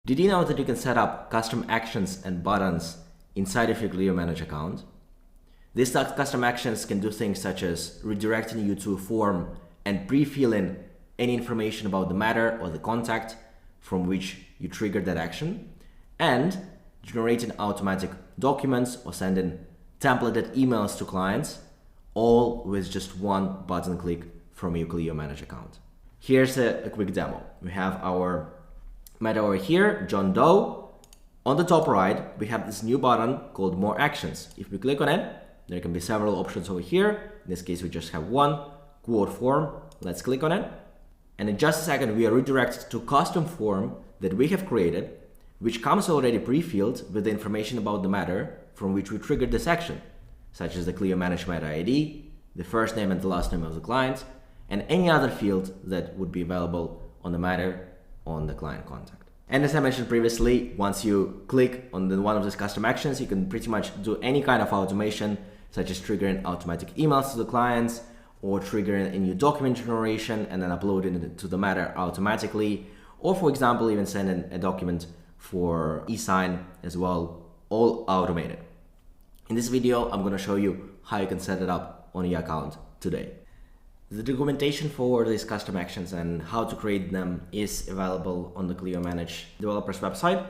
Did you know that you can set up custom actions and buttons inside of your Clio Manage account? These custom actions can do things such as redirecting you to a form and pre-fill in any information about the matter or the contact from which you triggered that action, and generating automatic documents or sending templated emails to clients, all with just one button click from your Clio Manage account. Here's a quick demo. We have our matter over here, John Doe. On the top right, we have this new button called More Actions. If we click on it, there can be several options over here. In this case, we just have one, quote form. Let's click on it. And in just a second, we are redirected to a custom form that we have created, which comes already pre-filled with the information about the matter from which we triggered this action, such as the Clio Manage matter ID, the first name and the last name of the client, and any other field that would be available on the matter on the client contact. And as I mentioned previously, once you click on one of these custom actions, you can pretty much do any kind of automation, such as triggering automatic emails to the clients, or triggering a new document generation and then uploading it to the matter automatically, or for example, even sending a document for e-sign as well, all automated. In this video, I'm going to show you how you can set it up on your account today. The documentation for these custom actions and how to create them is available on the Clio Manage developers website.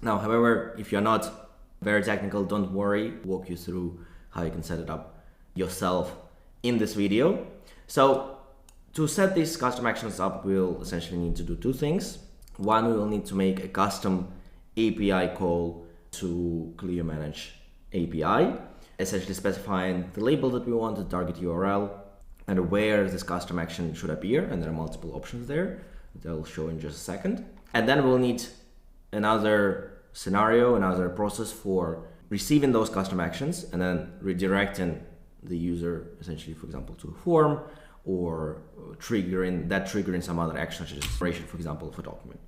Now, however, if you're not very technical, don't worry, I'll walk you through how you can set it up yourself in this video. So to set these custom actions up, we'll essentially need to do two things. One, we will need to make a custom API call to Clio Manage API, essentially specifying the label that we want, the target URL, and where this custom action should appear. And there are multiple options there that I'll show in just a second. And then we'll need another scenario, another process for receiving those custom actions and then redirecting the user, essentially, for example, to a form, or triggering some other action, such as creation, for example, of a document.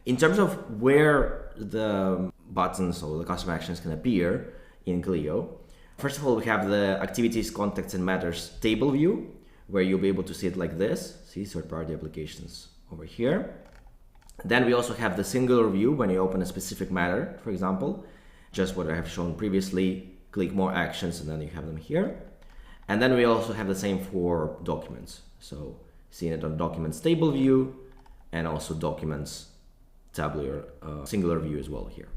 In terms of where the buttons or the custom actions can appear in Clio, first of all, we have the activities, contacts, and matters table view, where you'll be able to see it like this. See third-party applications over here. Then we also have the singular view when you open a specific matter, for example, just what I have shown previously. Click More Actions, and then you have them here. And then we also have the same for documents. So seeing it on Documents table view, and also Documents tabular singular view as well here.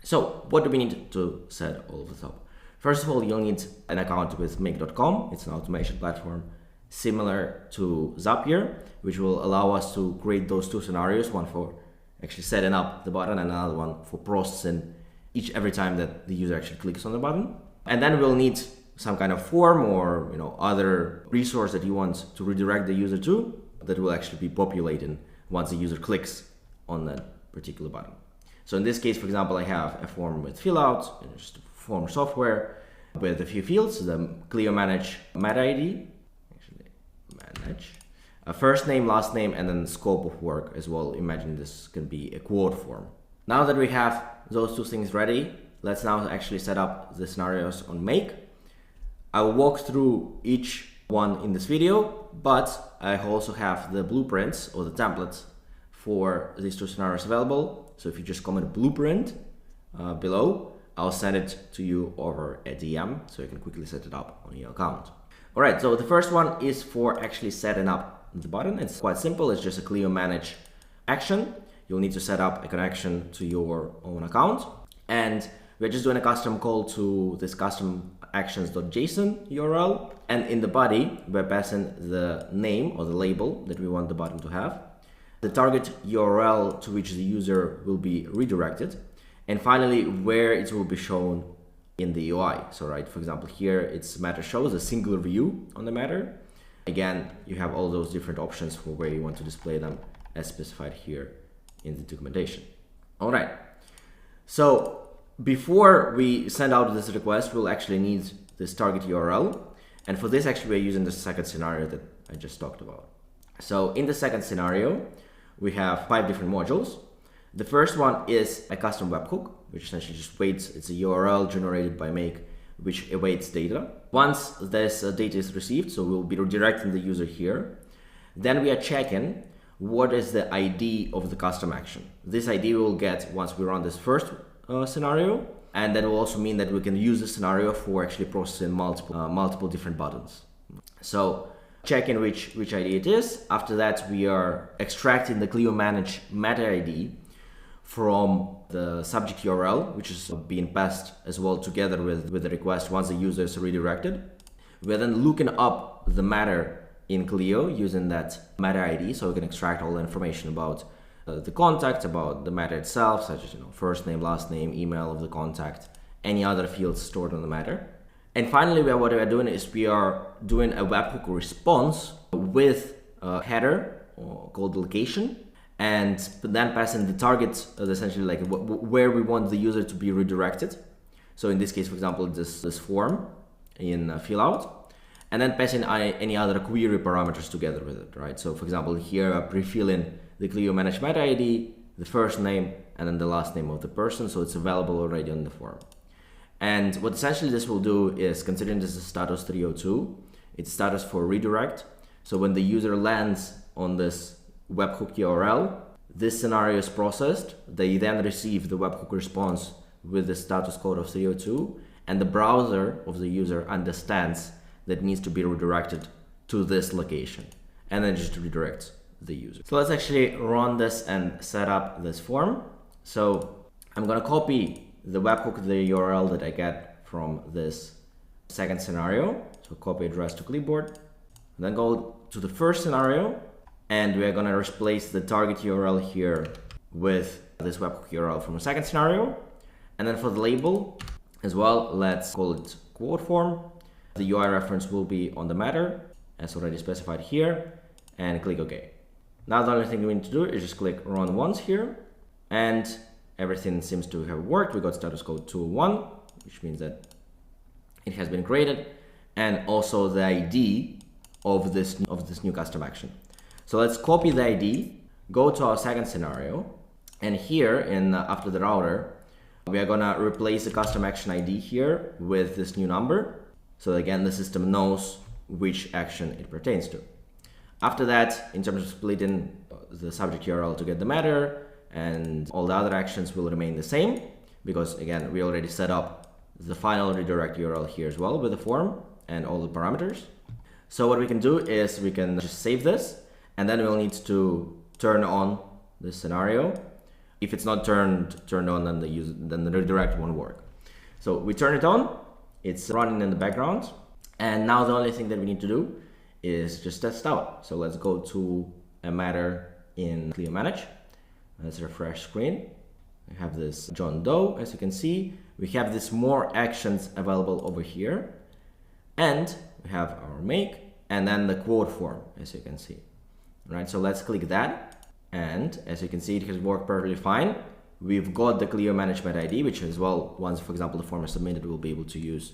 So what do we need to set all of this up? First of all, you'll need an account with make.com. It's an automation platform similar to Zapier, which will allow us to create those two scenarios, one for actually setting up the button and another one for processing every time that the user actually clicks on the button. And then we'll need some kind of form or other resource that you want to redirect the user to, that will actually be populating once the user clicks on that particular button. So in this case, for example, I have a form with fill out, just form software with a few fields, the Clio Manage matter ID, a first name, last name, and then scope of work as well. Imagine this can be a quote form. Now that we have those two things ready, let's now actually set up the scenarios on Make. I will walk through each one in this video, but I also have the blueprints or the templates for these two scenarios available. So if you just comment blueprint below, I'll send it to you over a DM so you can quickly set it up on your account. All right, so the first one is for actually setting up the button. It's quite simple. It's just a Clio Manage action. You'll need to set up a connection to your own account. And we're just doing a custom call to this custom actions.json URL. And in the body, we're passing the name or the label that we want the button to have, the target URL to which the user will be redirected, and finally, where it will be shown in the UI. So, right, for example, here it's matter shows a singular view on the matter. Again, you have all those different options for where you want to display them as specified here in the documentation. All right. So before we send out this request, we'll actually need this target URL. And for this, actually, we're using the second scenario that I just talked about. So in the second scenario, we have 5 different modules. The first one is a custom webhook, which essentially just waits. It's a URL generated by Make, which awaits data. Once this data is received, so we'll be redirecting the user here, then we are checking what is the ID of the custom action. This ID we will get once we run this first scenario, and that will also mean that we can use the scenario for actually processing multiple different buttons. So checking which ID it is. After that, we are extracting the Clio Manage meta ID from the subject URL, which is being passed as well together with the request once the user is redirected. We're then looking up the matter in Clio using that meta ID, so we can extract all the information about the contact, about the matter itself, such as first name, last name, email of the contact, any other fields stored on the matter. And finally, what we are doing is we are doing a webhook response with a header called location, and then passing the target, essentially like where we want the user to be redirected. So in this case, for example, this form in fill out, and then passing any other query parameters together with it, right? So for example, here I'm pre-filling the Clio Manage meta ID, the first name, and then the last name of the person, so it's available already on the form. And what essentially this will do is, considering this is status 302, it's status for redirect. So when the user lands on this webhook URL, this scenario is processed. They then receive the webhook response with the status code of 302, and the browser of the user understands that it needs to be redirected to this location, and then just redirects the user. So let's actually run this and set up this form. So I'm going to copy the webhook, the URL that I get from this second scenario. So copy address to clipboard, then go to the first scenario, and we are going to replace the target URL here with this webhook URL from the second scenario. And then for the label as well, let's call it quote form. The UI reference will be on the matter as already specified here, and click OK. Now the only thing we need to do is just click run once here, and everything seems to have worked. We got status code 201, which means that it has been created, and also the ID of this new custom action. So let's copy the ID, go to our second scenario, and here after the router, we are gonna replace the custom action ID here with this new number. So again, the system knows which action it pertains to. After that, in terms of splitting the subject URL to get the matter, and all the other actions will remain the same, because again, we already set up the final redirect URL here as well with the form and all the parameters. So what we can do is we can just save this, and then we'll need to turn on this scenario. If it's not turned on, then the redirect won't work. So we turn it on, it's running in the background, and now the only thing that we need to do is just test out. So let's go to a matter in Clio Manage. Let's refresh screen. We have this John Doe, as you can see. We have this more actions available over here, and we have our make, and then the quote form, as you can see. Right, so let's click that, and as you can see, it has worked perfectly fine. We've got the Clio Manage meta ID, which as well, once, for example, the form is submitted, we'll be able to use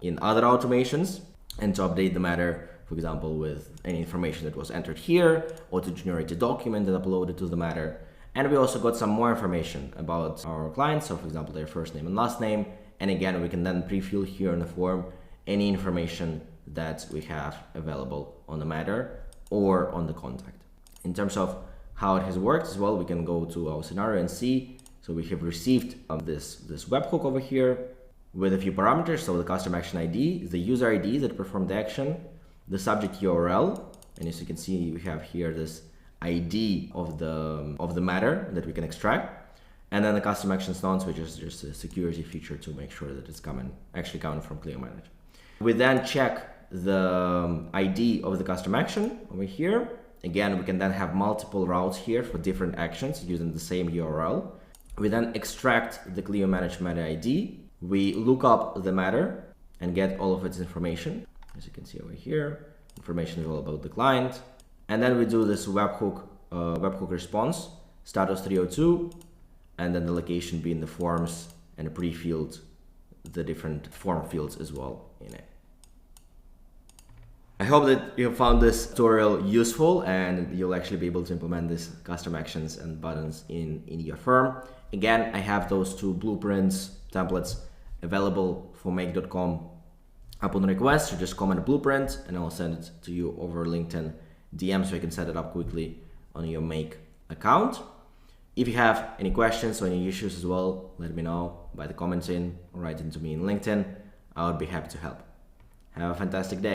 in other automations, and to update the matter, for example, with any information that was entered here, or to generate a document and upload it to the matter. And we also got some more information about our clients, so for example, their first name and last name. And again, we can then pre-fill here in the form any information that we have available on the matter or on the contact. In terms of how it has worked as well, we can go to our scenario and see. So we have received this webhook over here with a few parameters. So the custom action ID, the user ID that performed the action, the subject URL, and as you can see, we have here this ID of the matter that we can extract, and then the custom action nonce, which is just a security feature to make sure that it's actually coming from Clio Manage. We then check the ID of the custom action over here. Again, we can then have multiple routes here for different actions using the same URL. We then extract the Clio Manage meta ID. We look up the matter and get all of its information. As you can see over here, information is all about the client. And then we do this webhook response, status 302, and then the location being the forms, and pre-filled the different form fields as well in it. I hope that you found this tutorial useful and you'll actually be able to implement these custom actions and buttons in your firm. Again, I have those two blueprints, templates available for make.com upon request. So just comment blueprint and I'll send it to you over LinkedIn DM so you can set it up quickly on your Make account. If you have any questions or any issues as well, let me know by the commenting or writing to me in LinkedIn. I would be happy to help. Have a fantastic day.